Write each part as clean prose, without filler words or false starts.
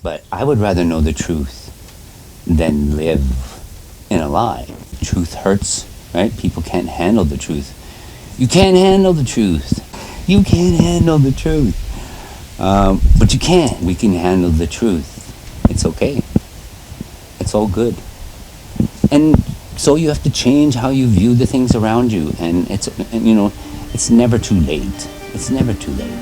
But I would rather know the truth than live in a lie. Truth hurts, right? People can't handle the truth. You can't handle the truth. You can't handle the truth. But you can. We can handle the truth. It's okay. It's all good. And so you have to change how you view the things around you. And it's never too late. It's never too late.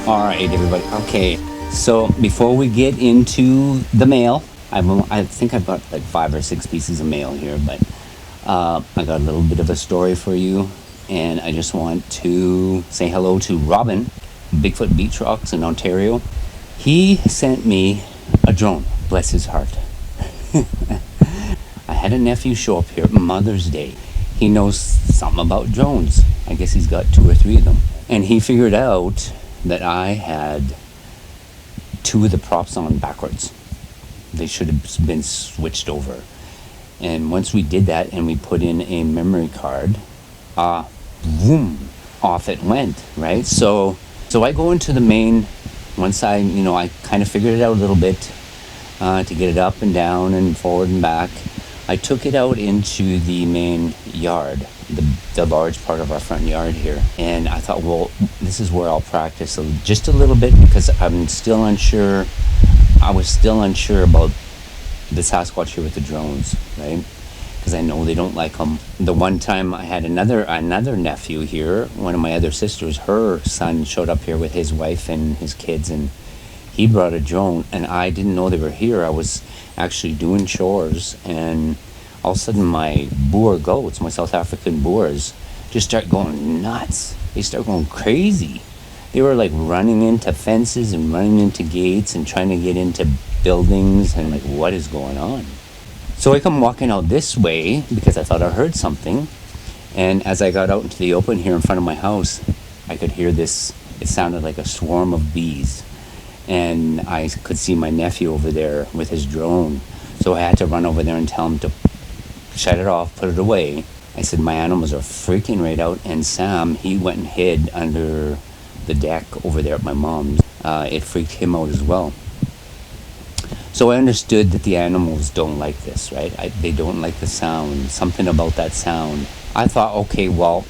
All right, everybody. Okay, so before we get into the mail, I think I've got like 5 or 6 pieces of mail here, but I got a little bit of a story for you, and I just want to say hello to Robin, Bigfoot Beach Rocks in Ontario. He sent me a drone, bless his heart. I had a nephew show up here Mother's Day. He knows something about drones. I guess he's got 2 or 3 of them, and he figured out that I had 2 of the props on backwards. They should have been switched over. And once we did that and we put in a memory card, boom, off it went, right? So I go into the main, once I kind of figured it out a little bit to get it up and down and forward and back. I took it out into the main yard, the large part of our front yard here. And I thought, well, this is where I'll practice just a little bit, because I'm still unsure. I was still unsure about the Sasquatch here with the drones, right? Because I know they don't like them. The one time I had another nephew here, one of my other sisters, her son showed up here with his wife and his kids, and he brought a drone, and I didn't know they were here. I was actually doing chores, and all of a sudden my Boer goats, my South African Boers, just start going nuts. They start going crazy. They were like running into fences and running into gates and trying to get into buildings, and like, what is going on? So I come walking out this way because I thought I heard something, and as I got out into the open here in front of my house, I could hear this. It sounded like a swarm of bees. And I could see my nephew over there with his drone. So I had to run over there and tell him to shut it off, put it away. I said, my animals are freaking right out. And Sam, he went and hid under the deck over there at my mom's. It freaked him out as well. So I understood that the animals don't like this, right? They don't like the sound, something about that sound. I thought, okay, well,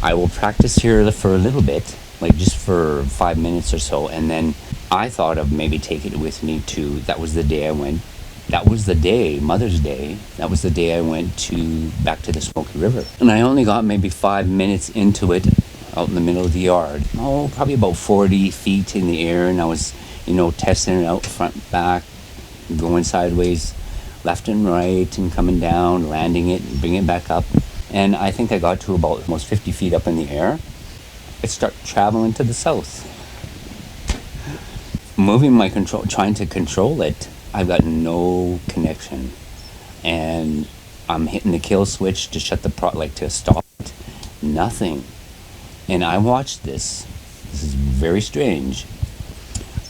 I will practice here for a little bit, like just for 5 minutes or so, and then I thought of maybe taking it with me to, that was the day I went, that was the day, Mother's Day, that was the day I went back to the Smoky River. And I only got maybe 5 minutes into it out in the middle of the yard. Probably about 40 feet in the air, and I was, testing it out front, back, going sideways, left and right, and coming down, landing it, and bringing it back up. And I think I got to about almost 50 feet up in the air. It started traveling to the south. Moving my control, trying to control it, I've got no connection, and I'm hitting the kill switch to shut the to stop it. Nothing. And I watched this. This is very strange.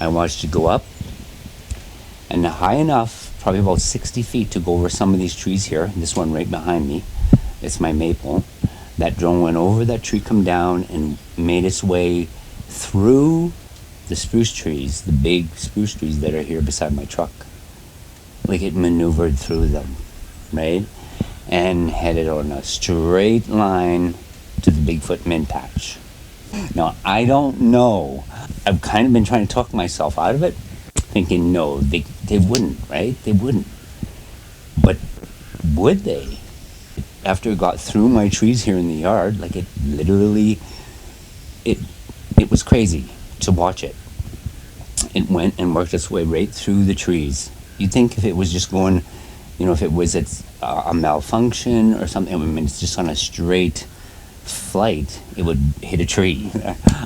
I watched it go up, and high enough, probably about 60 feet, to go over some of these trees here. This one right behind me, it's my maple. That drone went over that tree, come down, and made its way through the spruce trees, the big spruce trees that are here beside my truck. Like it maneuvered through them, right? And headed on a straight line to the Bigfoot mint patch. Now, I don't know. I've kind of been trying to talk myself out of it, thinking, no, they wouldn't, right? They wouldn't. But would they? After it got through my trees here in the yard, like it literally, it was crazy to watch it. It went and worked its way right through the trees. You'd think if it was just going, if it was a malfunction or something, I mean, it's just on a straight flight, it would hit a tree.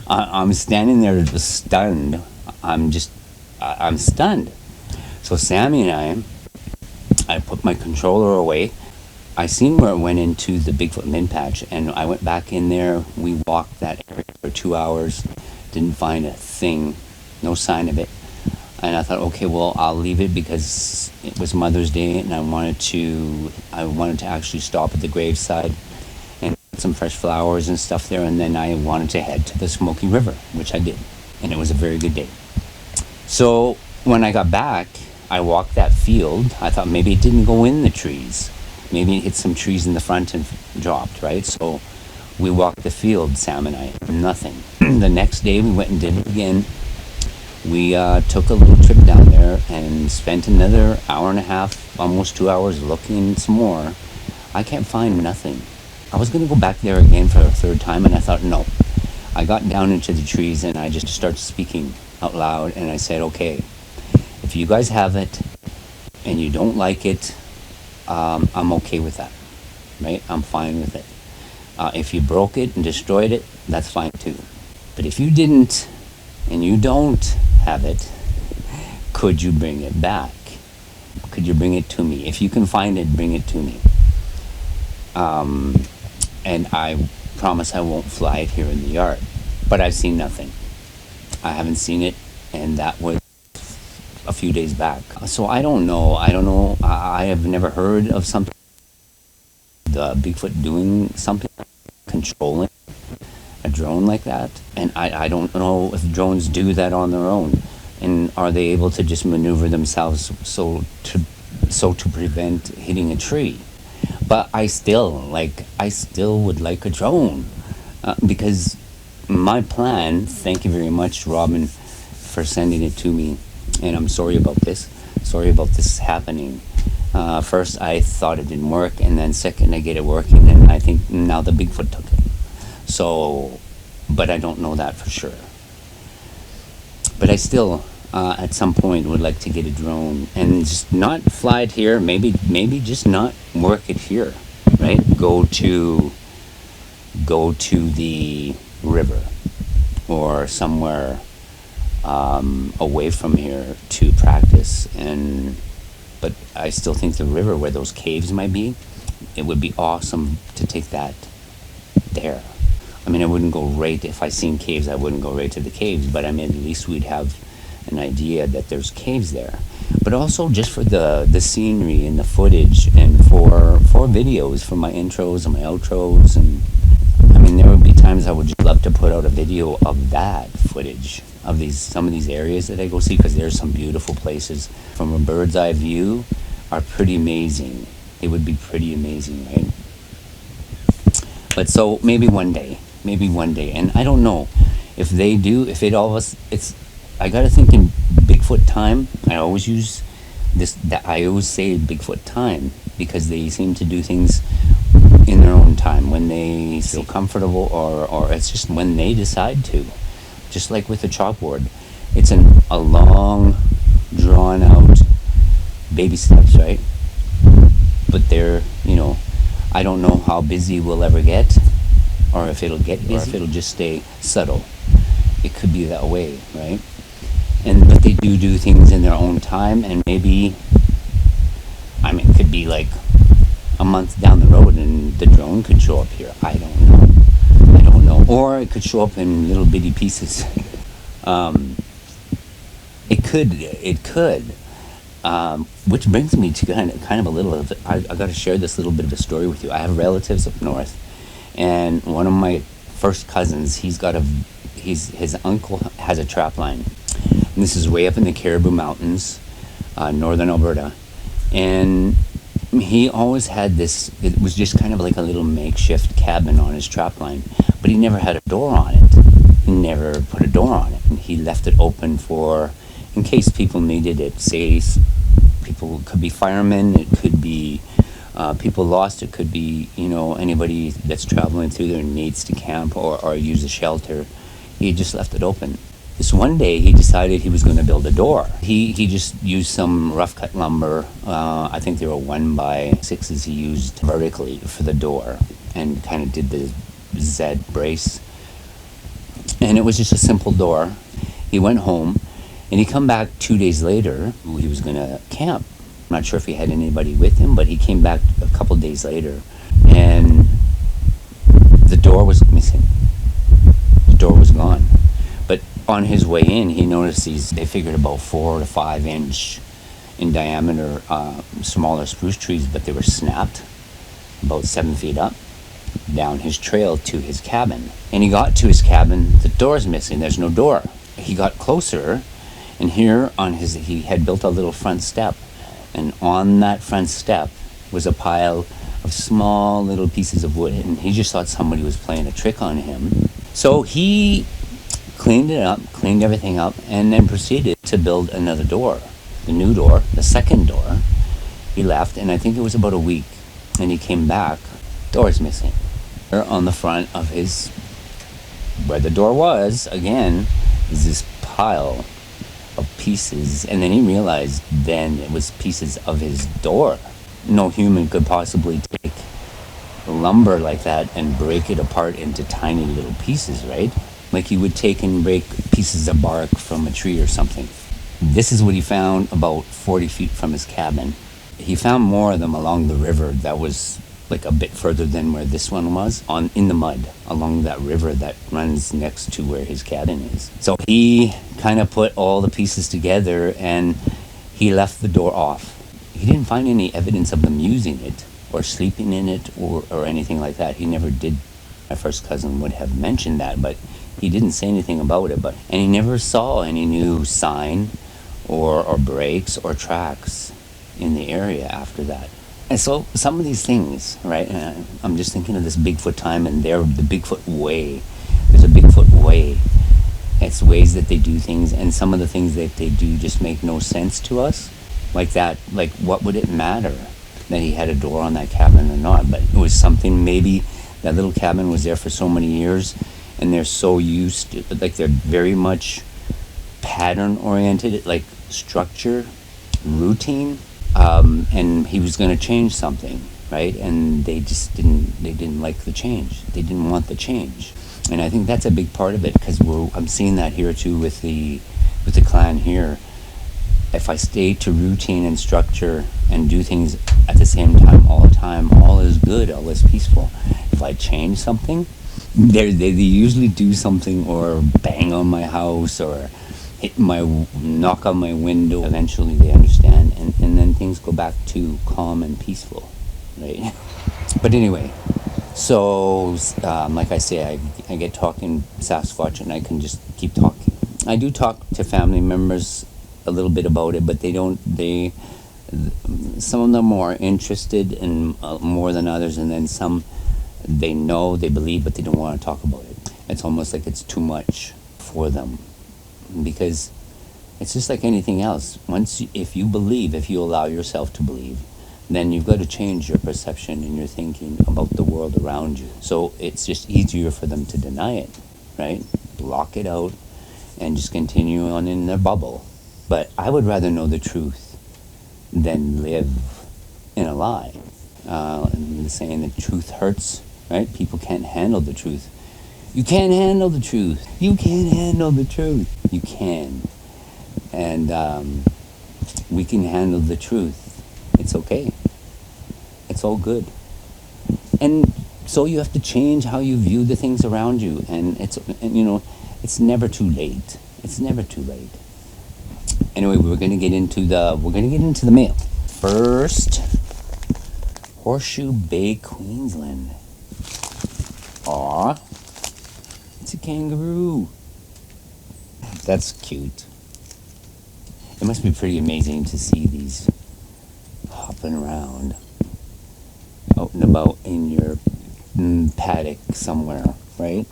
I'm standing there just stunned. I'm stunned. So Sammy and I put my controller away, I seen where it went into the Bigfoot min patch, and I went back in there. We walked that area for 2 hours, didn't find a thing, no sign of it. And I thought, okay, well, I'll leave it because it was Mother's Day, and I wanted to actually stop at the graveside and put some fresh flowers and stuff there, and then I wanted to head to the Smoky River, which I did, and it was a very good day. So when I got back, I walked that field. I thought maybe it didn't go in the trees. Maybe it hit some trees in the front and dropped, right? So we walked the field, Sam and I, nothing. The next day we went and did it again. We took a little trip down there and spent another hour and a half, almost 2 hours looking some more. I can't find nothing. I was going to go back there again for a third time, and I thought, no. I got down into the trees and I just started speaking out loud, and I said, okay, if you guys have it and you don't like it, I'm okay with that, right? I'm fine with it. If you broke it and destroyed it, that's fine too. But if you didn't and you don't have it, could you bring it back? Could you bring it to me? If you can find it, bring it to me. And I promise I won't fly it here in the yard. But I've seen nothing. I haven't seen it, and that was a few days back. So I don't know. I have never heard of something, the Bigfoot doing something, controlling a drone like that. And I don't know if drones do that on their own. And are they able to just maneuver themselves so to prevent hitting a tree? But I still would like a drone, because my plan, thank you very much, Robin, for sending it to me. And I'm sorry about this. Sorry about this happening. First, I thought it didn't work, and then second, I get it working, and I think now the Bigfoot took it. So, but I don't know that for sure. But I still, at some point, would like to get a drone and just not fly it here. Maybe just not work it here, right? Go to the river or somewhere away from here to practice. But I still think the river where those caves might be, it would be awesome to take that there. I mean, I wouldn't go right, if I seen caves, I wouldn't go right to the caves, but I mean, at least we'd have an idea that there's caves there. But also just for the scenery and the footage, and for videos, for my intros and my outros. And I mean, there would be times I would just love to put out a video of that footage of some of these areas that I go see, because there's some beautiful places from a bird's eye view are pretty amazing. It would be pretty amazing, right? But so maybe one day, and I don't know if they do, if it all of us, I gotta think in Bigfoot time. I always use I always say Bigfoot time, because they seem to do things in their own time, when they feel comfortable, or it's just when they decide to. Just like with the chalkboard, it's a long, drawn out baby steps, right? But they're, I don't know how busy we'll ever get, or if it'll get busy, or if it'll just stay subtle. It could be that way, right? But they do things in their own time, and maybe, it could be like a month down the road and the drone could show up here. I don't know. Or it could show up in little bitty pieces. It could. Which brings me to kind of a little of, I got to share this little bit of a story with you. I have relatives up north, and one of my first cousins, his uncle has a trap line. And this is way up in the Caribou Mountains, northern Alberta. And he always had this, it was just kind of like a little makeshift cabin on his trap line, but he never had a door on it. He never put a door on it. And he left it open in case people needed it. Say, people, could be firemen, it could be people lost, it could be, anybody that's traveling through there needs to camp or use a shelter. He just left it open. This one day, he decided he was going to build a door. He just used some rough cut lumber. I think they were 1x6s he used vertically for the door, and kind of did the Z brace. And it was just a simple door. He went home, and he come back 2 days later. He was going to camp, not sure if he had anybody with him, but he came back a couple days later, and the door was missing. The door was gone. But on his way in, he noticed they figured about 4 to 5 inch in diameter, smaller spruce trees, but they were snapped about 7 feet up down his trail to his cabin. And he got to his cabin, the door's missing, there's no door. He got closer, and here he had built a little front step, and on that front step was a pile of small little pieces of wood, and he just thought somebody was playing a trick on him. So he cleaned it up, cleaned everything up, and then proceeded to build another door, the new door, the second door. He left, and I think it was about a week, and he came back, door's missing. On the front of where the door was, again, is this pile of pieces, and then he realized then it was pieces of his door. No human could possibly take lumber like that and break it apart into tiny little pieces, right? Like you would take and break pieces of bark from a tree or something. This is what he found about 40 feet from his cabin. He found more of them along the river that was like a bit further than where this one was, in the mud along that river that runs next to where his cabin is. So he kind of put all the pieces together, and he left the door off. He didn't find any evidence of them using it or sleeping in it or anything like that. He never did. My first cousin would have mentioned that, but he didn't say anything about it. And he never saw any new sign or breaks or tracks in the area after that. And so some of these things, right, I'm just thinking of this Bigfoot time, and the Bigfoot Way. There's a Bigfoot Way. It's ways that they do things, and some of the things that they do just make no sense to us. Like that, like what would it matter that he had a door on that cabin or not? But it was something, maybe that little cabin was there for so many years, and they're so used to, like they're very much pattern oriented, like structure, routine. And he was going to change something, right? And they didn't like the change. They didn't want the change. And I think that's a big part of it, because I'm seeing that here too with the clan here. If I stay to routine and structure and do things at the same time, all is good, all is peaceful. If I change something, they usually do something or bang on my house or knock on my window. Eventually they understand, and then things go back to calm and peaceful, right? But anyway, so like I say, I get talking Sasquatch, and I can just keep talking. I do talk to family members a little bit about it, but some of them are interested in more than others, and then some they know, they believe, but they don't want to talk about it. It's almost like it's too much for them, because it's just like anything else. If you allow yourself to believe, then you've got to change your perception and your thinking about the world around you. So it's just easier for them to deny it, right? Block it out and just continue on in their bubble. But I would rather know the truth than live in a lie. And the saying that truth hurts, right? People can't handle the truth. You can't handle the truth. You can't handle the truth. You can. And we can handle the truth. It's okay. It's all good. And so you have to change how you view the things around you. And it's never too late. It's never too late. Anyway, we're gonna get into the mail. First, Horseshoe Bay, Queensland. Aw, it's a kangaroo. That's cute. It must be pretty amazing to see these hopping around out and about in your paddock somewhere, right?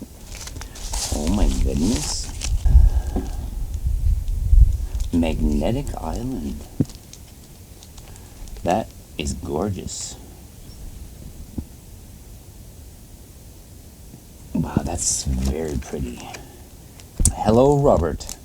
Oh my goodness. Magnetic Island. That is gorgeous. Wow, that's very pretty. Hello, Robert.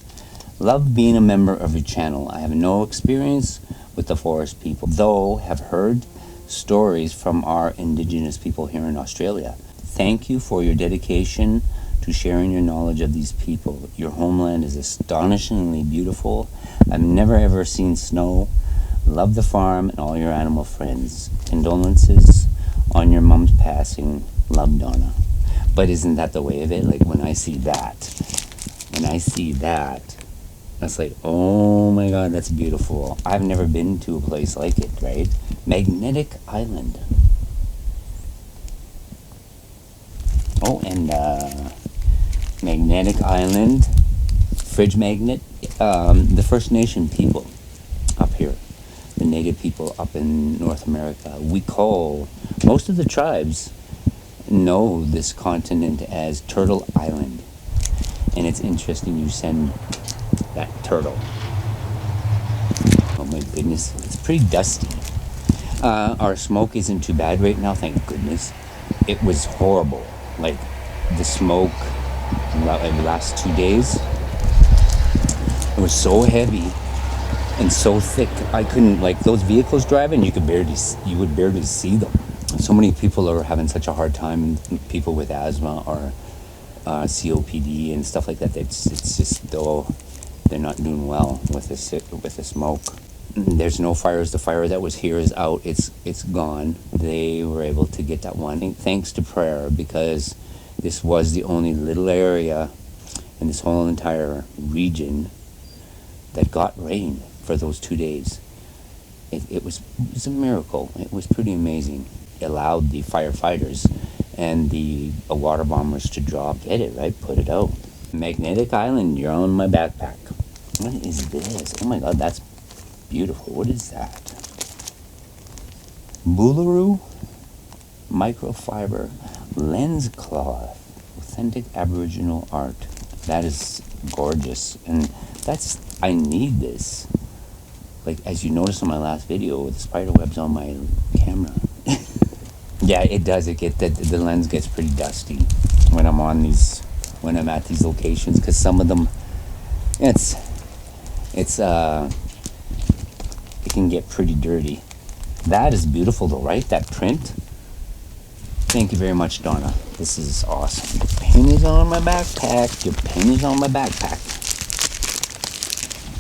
Love being a member of your channel. I have no experience with the forest people, though have heard stories from our indigenous people here in Australia. Thank you for your dedication to sharing your knowledge of these people. Your homeland is astonishingly beautiful. I've never ever seen snow, Love the farm and all your animal friends. Condolences on your mom's passing. Love, Donna. But isn't that the way of it? Like when I see that, that's like, oh my God, that's beautiful. I've never been to a place like it, right? Magnetic Island. Oh, and Magnetic Island, fridge magnet, the First Nation people up here, the native people up in North America. We call, most of the tribes know this continent as Turtle Island. And it's interesting you send that turtle. Oh my goodness, it's pretty dusty. Our smoke isn't too bad right now, thank goodness. It was horrible. Like the smoke the last 2 days, it was so heavy and so thick. I couldn't, like those vehicles driving, you would barely see them. So many people are having such a hard time, people with asthma or COPD and stuff like that. It's just, though, they're not doing well with the smoke. There's no fires. The fire that was here is out. It's gone. They were able to get that one thanks to prayer, because this was the only little area in this whole entire region that got rain for those 2 days. It was a miracle. It was pretty amazing. It allowed the firefighters and the water bombers to get it, right? Put it out. Magnetic Island, you're on my backpack. What is this? Oh my God, that's beautiful. What is that? Boolaroo microfiber lens cloth, authentic Aboriginal art. That is gorgeous, and I need this. Like, as you noticed in my last video, the spider webs on my camera. Yeah, it does. The lens gets pretty dusty when I'm at these locations, because some of them, it can get pretty dirty. That is beautiful though, right? That print. Thank you very much, Donna. This is awesome. Your pen is on my backpack. Your pen is on my backpack.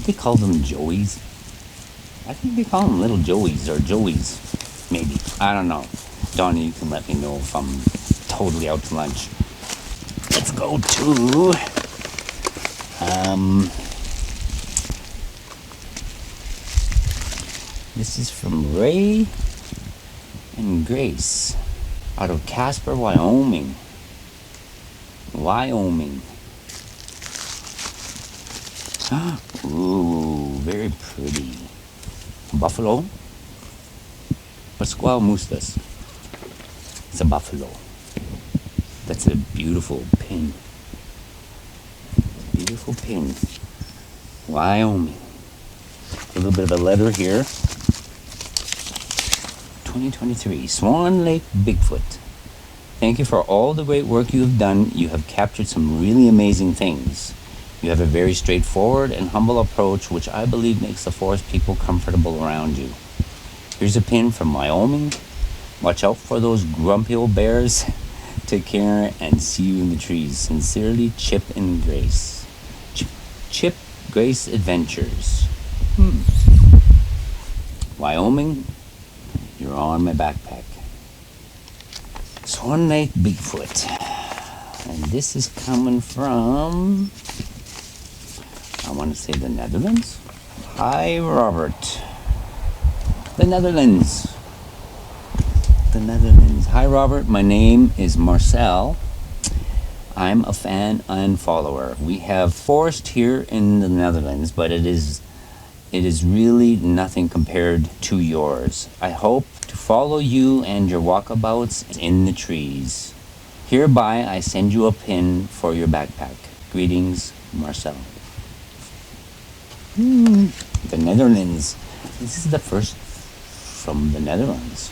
They call them Joeys. I think they call them little Joeys or Joeys. Maybe. I don't know. Donna, you can let me know if I'm totally out to lunch. Let's go to this is from Ray and Grace out of Casper, Wyoming. Ooh, very pretty. Buffalo? Pascual Mustas. It's a buffalo. That's a beautiful pin. Beautiful pin. Wyoming. A little bit of a letter here. 2023, Swan Lake Bigfoot. Thank you for all the great work you have done. You have captured some really amazing things. You have a very straightforward and humble approach, which I believe makes the forest people comfortable around you. Here's a pin from Wyoming. Watch out for those grumpy old bears. Take care and see you in the trees. Sincerely, Chip and Grace. Chip Grace Adventures. Wyoming, you're on my backpack. Swan Lake Bigfoot. And this is coming from, I want to say, the Netherlands. Hi, Robert. The Netherlands. Hi, Robert. My name is Marcel. I'm a fan and follower. We have forest here in the Netherlands, but it is really nothing compared to yours. I hope to follow you and your walkabouts in the trees. Hereby, I send you a pin for your backpack. Greetings, Marcel. The Netherlands. This is the first from the Netherlands.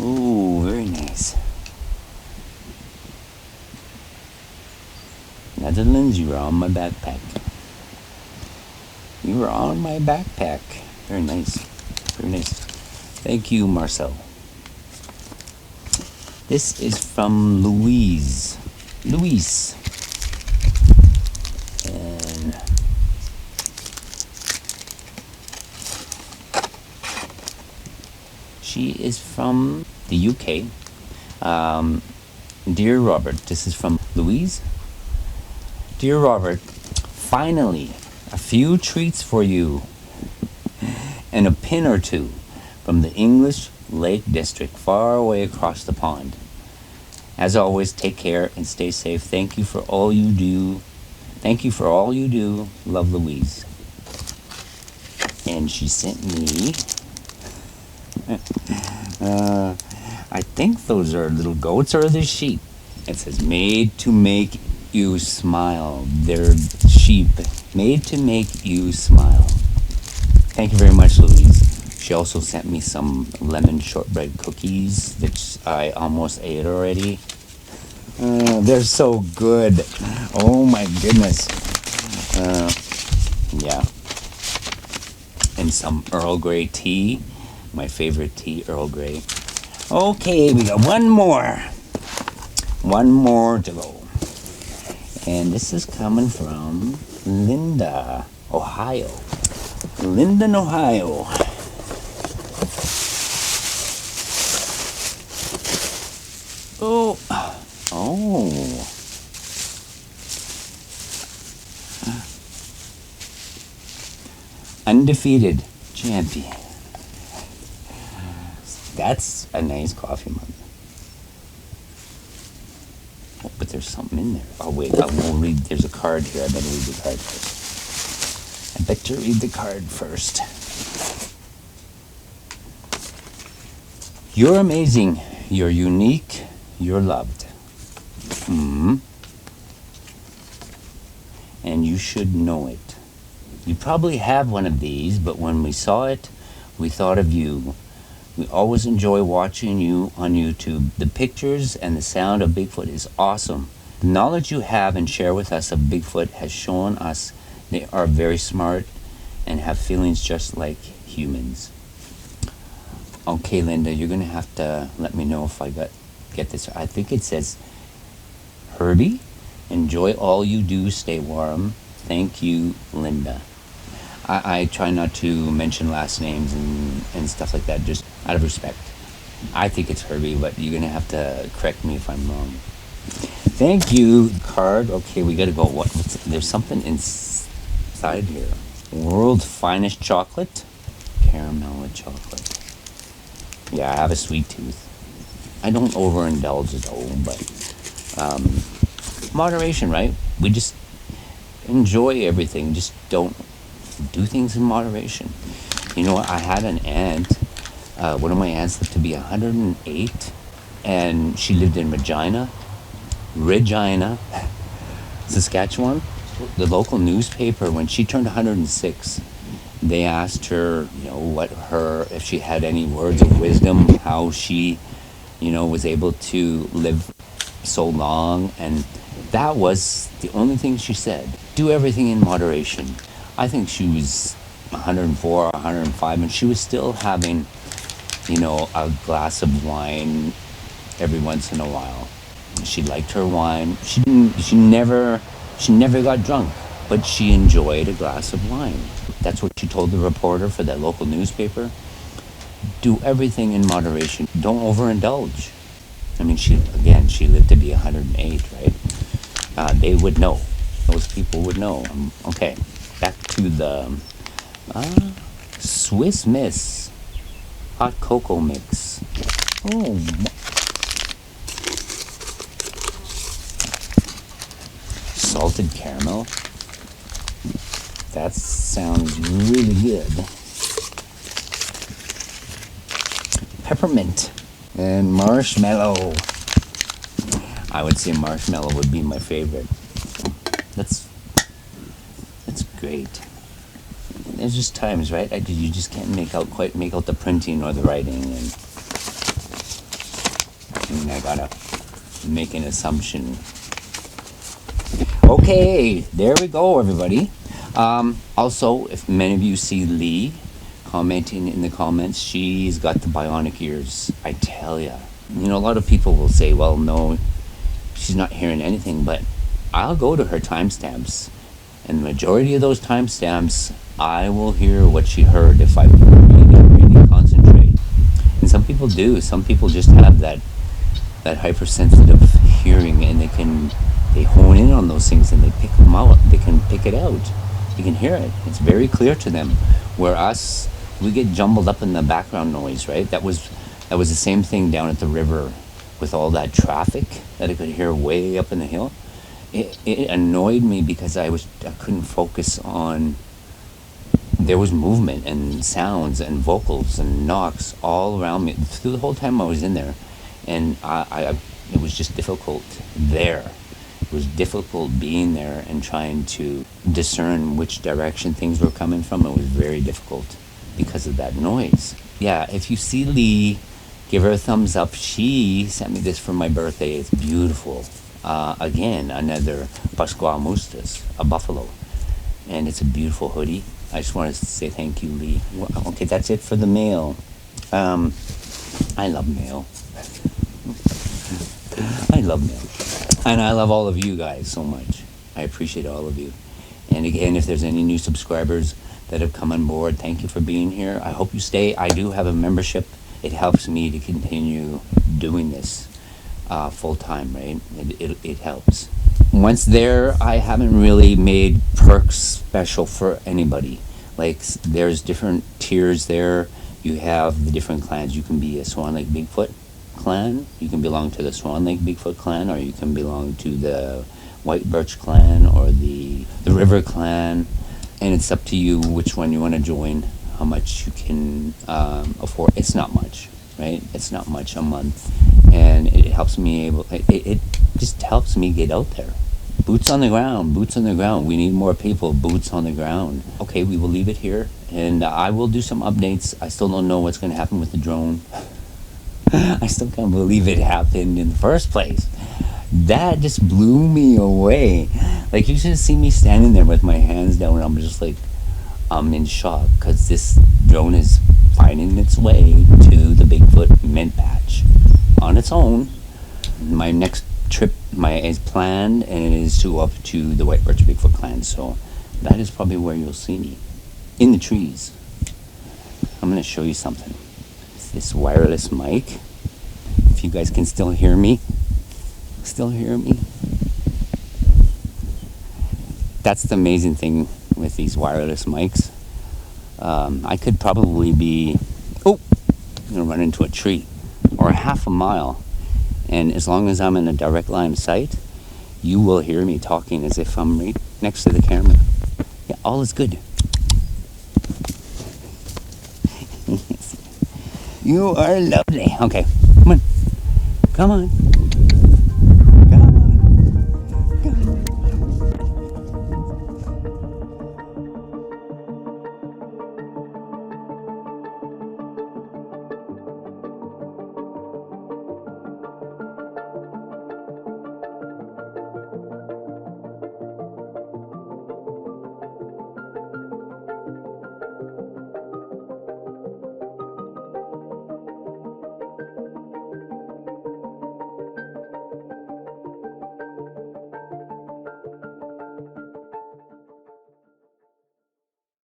Ooh, very nice. Netherlands, you are on my backpack. You are on my backpack. Very nice. Very nice. Thank you, Marcel. This is from Louise. And she is from the UK. Dear Robert, this is from Louise. Dear Robert, finally, a few treats for you and a pin or two from the English Lake District far away across the pond. As always, take care and stay safe. Thank you for all you do. Thank you for all you do. Love, Louise. And she sent me I think those are little goats or the sheep. It says, made to make you smile. They're sheep, made to make you smile. Thank you very much, Louise. She also sent me some lemon shortbread cookies that I almost ate already. They're so good. Oh my goodness. Yeah. And some Earl Grey tea. My favorite tea, Earl Grey. Okay, we got one more. One more to go. And this is coming from Linda, Ohio. Linden, Ohio. Oh. Oh. Undefeated champion. That's a nice coffee mug. Oh, but there's something in there. Oh, wait, I will read. There's a card here. I better read the card first. I better read the card first. You're amazing. You're unique. You're loved. And you should know it. You probably have one of these, but when we saw it, we thought of you. We always enjoy watching you on YouTube. The pictures and the sound of Bigfoot is awesome. The knowledge you have and share with us of Bigfoot has shown us they are very smart and have feelings just like humans. Okay, Linda, you're going to have to let me know if I get this. I think it says, Herbie, enjoy all you do, stay warm. Thank you, Linda. I try not to mention last names and stuff like that, just out of respect. I think it's Herbie, but you're going to have to correct me if I'm wrong. Thank you, card. Okay, we got to go. There's something inside here. World's finest chocolate. Caramel with chocolate. Yeah, I have a sweet tooth. I don't overindulge though, but moderation, right? We just enjoy everything. Just don't do things in moderation. You know what? I had an aunt. One of my aunts lived to be 108, and she lived in Regina, Saskatchewan. The local newspaper, when she turned 106, they asked her, if she had any words of wisdom, how she, was able to live so long, and that was the only thing she said. Do everything in moderation. I think she was 104, 105, and she was still having, a glass of wine every once in a while. She liked her wine. She never got drunk, but she enjoyed a glass of wine. That's what she told the reporter for that local newspaper. Do everything in moderation. Don't overindulge. I mean, she lived to be 108, right? They would know. Those people would know. Okay, back to the Swiss Miss hot cocoa mix. Oh, salted caramel. That sounds really good. Peppermint and marshmallow. I would say marshmallow would be my favorite. That's great. There's just times, right? You just can't quite make out the printing or the writing, and I gotta make an assumption. Okay, there we go, everybody. Also, if many of you see Lee commenting in the comments, she's got the bionic ears. I tell ya. A lot of people will say, well, no, she's not hearing anything, but I'll go to her timestamps, and the majority of those timestamps, I will hear what she heard if I really concentrate. And some people do. Some people just have that hypersensitive hearing, and they hone in on those things and they pick them out. They can pick it out. You can hear it. It's very clear to them. Where us, we get jumbled up in the background noise, right? That was the same thing down at the river with all that traffic that I could hear way up in the hill. It annoyed me because I couldn't focus on. There was movement and sounds and vocals and knocks all around me through the whole time I was in there, and it was just difficult there. It was difficult being there and trying to discern which direction things were coming from. It was very difficult because of that noise. Yeah, if you see Lee, give her a thumbs up. She sent me this for my birthday. It's beautiful. Again, another Pascual Mustas, a buffalo, and it's a beautiful hoodie. I just wanted to say thank you, Lee. Well, okay, that's it for the mail. I love mail. I love mail. And I love all of you guys so much. I appreciate all of you. And again, if there's any new subscribers that have come on board, thank you for being here. I hope you stay. I do have a membership. It helps me to continue doing this full time, right? It helps. Once there, I haven't really made perks special for anybody. Like, there's different tiers there. You have the different clans. You can be a Swan Lake Bigfoot clan. You can belong to the Swan Lake Bigfoot clan, or you can belong to the White Birch clan or the River clan. And it's up to you which one you want to join, how much you can afford. It's not much, right? It's not much a month. And it helps me it just helps me get out there. Boots on the ground, boots on the ground. We need more people, boots on the ground. Okay, we will leave it here, and I will do some updates. I still don't know what's going to happen with the drone. I still can't believe it happened in the first place. That just blew me away. Like, you should have seen me standing there with my hands down, and I'm just like, I'm in shock, because this drone is finding its way to the Bigfoot mint patch on its own. My next trip is planned, and it is to go up to the White Birch Bigfoot clan, so that is probably where you'll see me, in the trees. I'm going to show you something. It's this wireless mic. If you guys can still hear me. That's the amazing thing with these wireless mics. I could probably be I'm going to run into a tree, or a half a mile. And as long as I'm in a direct line of sight, you will hear me talking as if I'm right next to the camera. Yeah, all is good. You are lovely. Okay, come on.